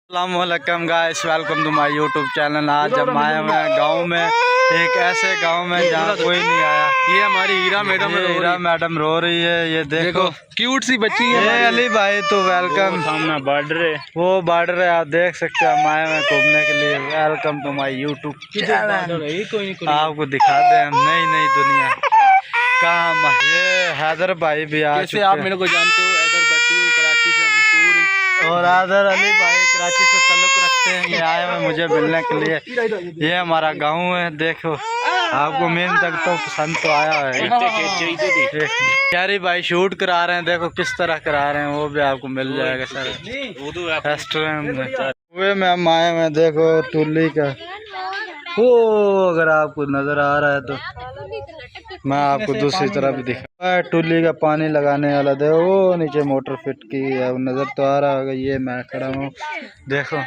अस्सलामुअलैकुम guys, welcome to my YouTube channel. आज हम आए हुए हैं गाँव में, एक ऐसे गांव में जहाँ कोई नहीं आया। ये हमारी हीरा मैडम रो रही है। ये देखो क्यूट सी बच्ची है। ये अली भाई तो वेलकम। सामने बॉर्डर है, वो बॉर्डर है, आप देख सकते हैं। हम आए हुए घूमने के लिए। Welcome to my YouTube channel. आपको दिखाते हैं हम नई नई दुनिया कहाँ। ये हैदर भाई भी आ चुके हैं। आप मेरे को जानते हो, हैदर भट्टी हूँ, कराची से मशहूर हूँ। और हैदर अली भाई कराची से ताल्लुक रखते हैं। ये आए हुए मुझे मिलने के लिए। ये हमारा गांव है। देखो आपको मेन तक तो पसंद तो आया है। यारी भाई शूट करा रहे हैं, देखो किस तरह करा रहे हैं, वो भी आपको मिल जाएगा सर रेस्टोरेंट में। में हम आए हुए, देखो टुल्ली का वो, अगर आपको नजर आ रहा है तो मैं आपको दूसरी तरफ दिखा। टुल्ली का पानी लगाने वाला देखो, वो नीचे मोटर फिट की है, वो नजर तो आ रहा होगा। ये मैं खड़ा हूँ, देखो।